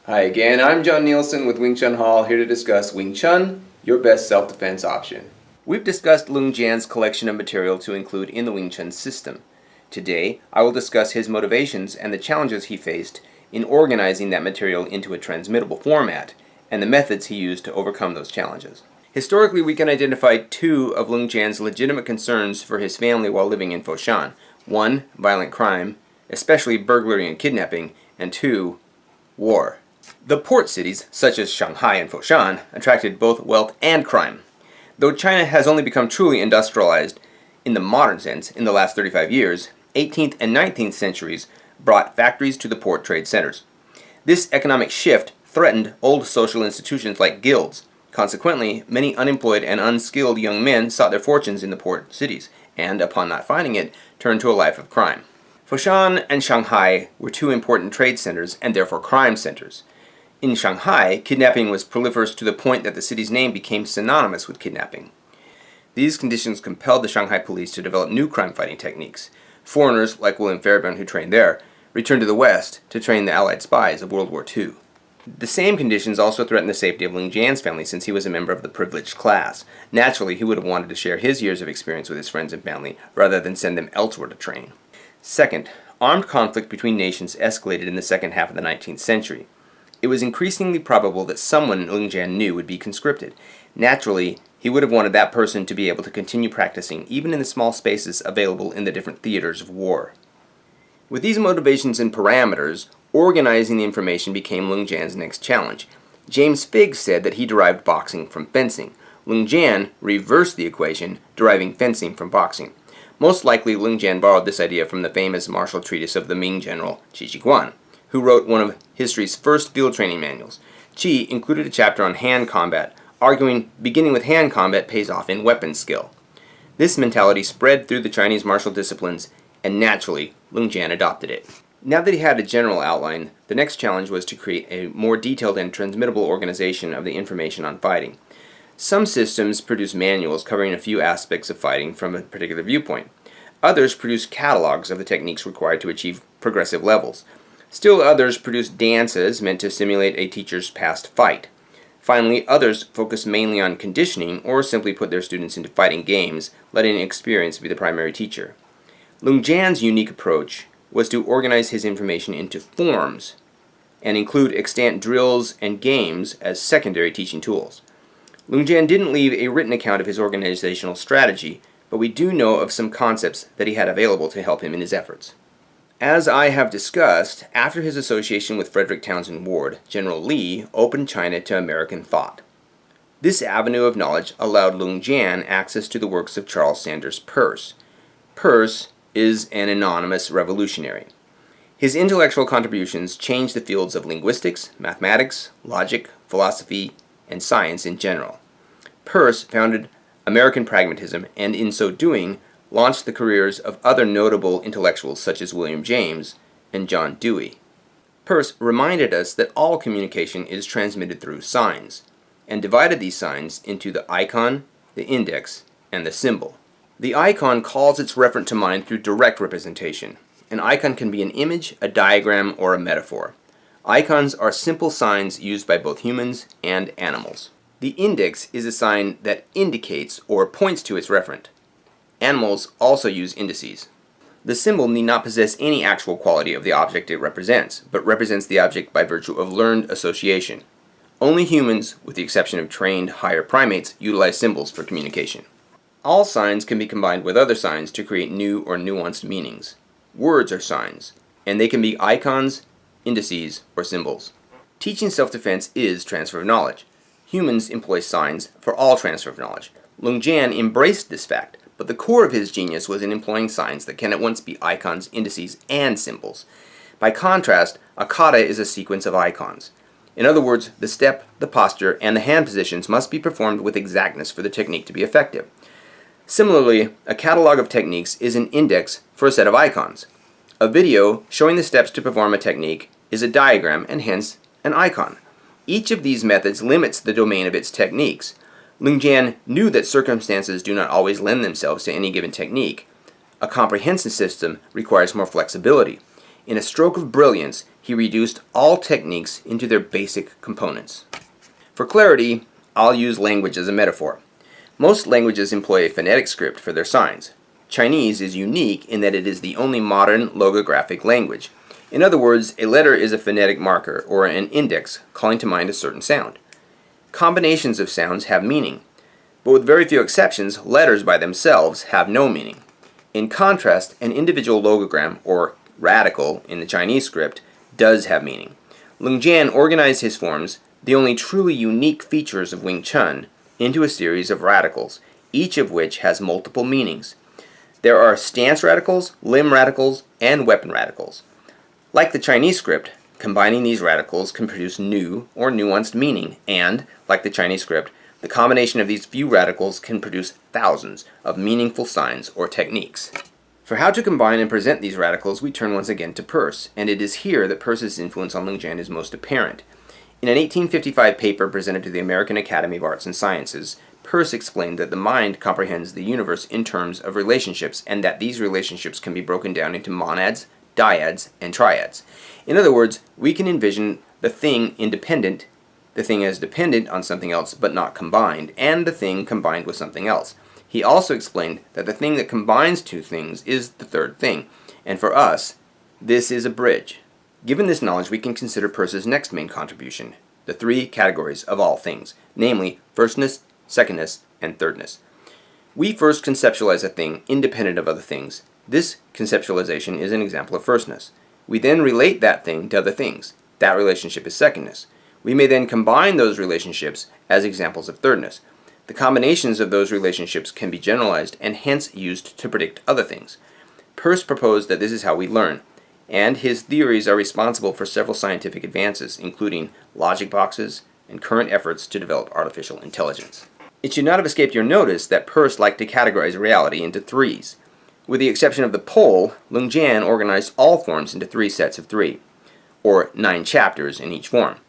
Hi again, I'm John Nielsen with Wing Chun Hall, here to discuss Wing Chun, your best self-defense option. We've discussed Leung Jan's collection of material to include in the Wing Chun system. Today, I will discuss his motivations and the challenges he faced in organizing that material into a transmittable format, and the methods he used to overcome those challenges. Historically, we can identify two of Leung Jan's legitimate concerns for his family while living in Foshan. One, violent crime, especially burglary and kidnapping, and two, war. The port cities, such as Shanghai and Foshan, attracted both wealth and crime. Though China has only become truly industrialized in the modern sense in the last 35 years, 18th and 19th centuries brought factories to the port trade centers. This economic shift threatened old social institutions like guilds. Consequently, many unemployed and unskilled young men sought their fortunes in the port cities, and upon not finding it, turned to a life of crime. Foshan and Shanghai were two important trade centers and therefore crime centers. In Shanghai, kidnapping was proliferous to the point that the city's name became synonymous with kidnapping. These conditions compelled the Shanghai police to develop new crime-fighting techniques. Foreigners, like William Fairbairn, who trained there, returned to the West to train the Allied spies of World War II. The same conditions also threatened the safety of Leung Jan's family since he was a member of the privileged class. Naturally, he would have wanted to share his years of experience with his friends and family rather than send them elsewhere to train. Second, armed conflict between nations escalated in the second half of the 19th century. It was increasingly probable that someone Leung Jan knew would be conscripted. Naturally, he would have wanted that person to be able to continue practicing even in the small spaces available in the different theaters of war. With these motivations and parameters, organizing the information became Leung Jan's next challenge. James Figg said that he derived boxing from fencing. Leung Jan reversed the equation, deriving fencing from boxing. Most likely, Leung Jan borrowed this idea from the famous martial treatise of the Ming general Qi Shi, who wrote one of history's first field training manuals. Qi included a chapter on hand combat, arguing beginning with hand combat pays off in weapons skill. This mentality spread through the Chinese martial disciplines, and naturally, Leung Jan adopted it. Now that he had a general outline, the next challenge was to create a more detailed and transmittable organization of the information on fighting. Some systems produce manuals covering a few aspects of fighting from a particular viewpoint. Others produce catalogs of the techniques required to achieve progressive levels. Still others produce dances meant to simulate a teacher's past fight. Finally, others focus mainly on conditioning or simply put their students into fighting games, letting experience be the primary teacher. Leung Jan's unique approach was to organize his information into forms and include extant drills and games as secondary teaching tools. Leung Jan didn't leave a written account of his organizational strategy, but we do know of some concepts that he had available to help him in his efforts. As I have discussed, after his association with Frederick Townsend Ward, General Lee opened China to American thought. This avenue of knowledge allowed Leung Jan access to the works of Charles Sanders Peirce. Peirce is an anonymous revolutionary. His intellectual contributions changed the fields of linguistics, mathematics, logic, philosophy, and science in general. Peirce founded American pragmatism, and in so doing, launched the careers of other notable intellectuals such as William James and John Dewey. Peirce reminded us that all communication is transmitted through signs, and divided these signs into the icon, the index, and the symbol. The icon calls its referent to mind through direct representation. An icon can be an image, a diagram, or a metaphor. Icons are simple signs used by both humans and animals. The index is a sign that indicates or points to its referent. Animals also use indices. The symbol need not possess any actual quality of the object it represents, but represents the object by virtue of learned association. Only humans, with the exception of trained higher primates, utilize symbols for communication. All signs can be combined with other signs to create new or nuanced meanings. Words are signs, and they can be icons, indices, or symbols. Teaching self-defense is transfer of knowledge. Humans employ signs for all transfer of knowledge. Leung Jan embraced this fact, but the core of his genius was in employing signs that can at once be icons, indices, and symbols. By contrast, a kata is a sequence of icons. In other words, the step, the posture, and the hand positions must be performed with exactness for the technique to be effective. Similarly, a catalog of techniques is an index for a set of icons. A video showing the steps to perform a technique is a diagram and hence an icon. Each of these methods limits the domain of its techniques. Leung Jan knew that circumstances do not always lend themselves to any given technique. A comprehensive system requires more flexibility. In a stroke of brilliance, he reduced all techniques into their basic components. For clarity, I'll use language as a metaphor. Most languages employ a phonetic script for their signs. Chinese is unique in that it is the only modern logographic language. In other words, a letter is a phonetic marker or an index calling to mind a certain sound. Combinations of sounds have meaning, but with very few exceptions, letters by themselves have no meaning. In contrast, an individual logogram, or radical in the Chinese script, does have meaning. Leung Jan organized his forms, the only truly unique features of Wing Chun, into a series of radicals, each of which has multiple meanings. There are stance radicals, limb radicals, and weapon radicals. Like the Chinese script, combining these radicals can produce new or nuanced meaning, and, like the Chinese script, the combination of these few radicals can produce thousands of meaningful signs or techniques. For how to combine and present these radicals, we turn once again to Peirce, and it is here that Peirce's influence on Leung Jan is most apparent. In an 1855 paper presented to the American Academy of Arts and Sciences, Peirce explained that the mind comprehends the universe in terms of relationships, and that these relationships can be broken down into monads, dyads, and triads. In other words, we can envision the thing independent, the thing as dependent on something else but not combined, and the thing combined with something else. He also explained that the thing that combines two things is the third thing, and for us, this is a bridge. Given this knowledge, we can consider Peirce's next main contribution, the three categories of all things, namely firstness, secondness, and thirdness. We first conceptualize a thing independent of other things. This conceptualization is an example of firstness. We then relate that thing to other things. That relationship is secondness. We may then combine those relationships as examples of thirdness. The combinations of those relationships can be generalized and hence used to predict other things. Peirce proposed that this is how we learn, and his theories are responsible for several scientific advances, including logic boxes and current efforts to develop artificial intelligence. It should not have escaped your notice that Peirce liked to categorize reality into threes. With the exception of the pole, Leung Jan organized all forms into three sets of three, or 9 chapters in each form.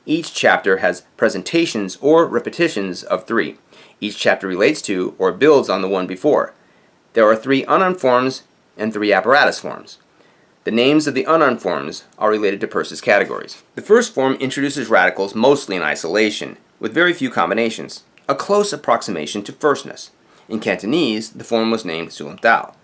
Each chapter has presentations or repetitions of 3. Each chapter relates to or builds on the one before. There are 3 unarmed forms and 3 apparatus forms. The names of the unarmed forms are related to Peirce's categories. The first form introduces radicals mostly in isolation, with very few combinations, a close approximation to firstness. In Cantonese, the form was named Sulam Tao,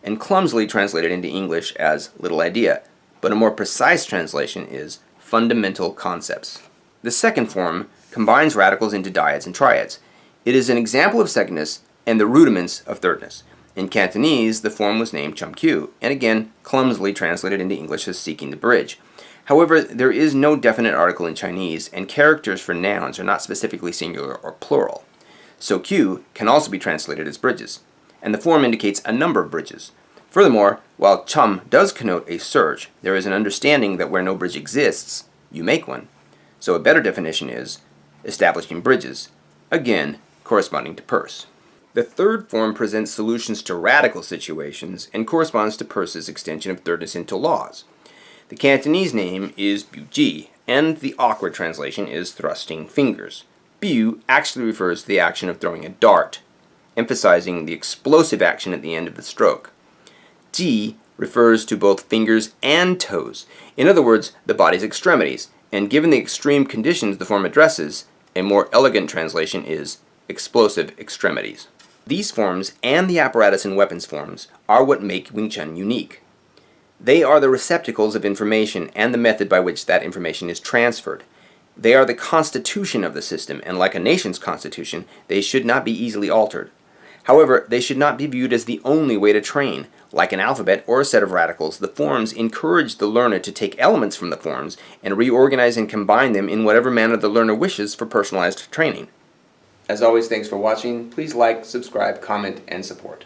and clumsily translated into English as little idea, but a more precise translation is fundamental concepts. The second form combines radicals into dyads and triads. It is an example of secondness and the rudiments of thirdness. In Cantonese, the form was named Chum Q, and again, clumsily translated into English as seeking the bridge. However, there is no definite article in Chinese, and characters for nouns are not specifically singular or plural. So Q can also be translated as bridges, and the form indicates a number of bridges. Furthermore, while Chum does connote a search, there is an understanding that where no bridge exists, you make one. So a better definition is establishing bridges, again corresponding to Peirce. The third form presents solutions to radical situations and corresponds to Peirce's extension of thirdness into laws. The Cantonese name is Biuji, and the awkward translation is thrusting fingers. Biu actually refers to the action of throwing a dart, emphasizing the explosive action at the end of the stroke. Ji refers to both fingers and toes, in other words, the body's extremities, and given the extreme conditions the form addresses, a more elegant translation is explosive extremities. These forms and the apparatus and weapons forms are what make Wing Chun unique. They are the receptacles of information and the method by which that information is transferred. They are the constitution of the system, and like a nation's constitution, they should not be easily altered. However, they should not be viewed as the only way to train. Like an alphabet or a set of radicals, the forms encourage the learner to take elements from the forms and reorganize and combine them in whatever manner the learner wishes for personalized training. As always, thanks for watching. Please like, subscribe, comment, and support.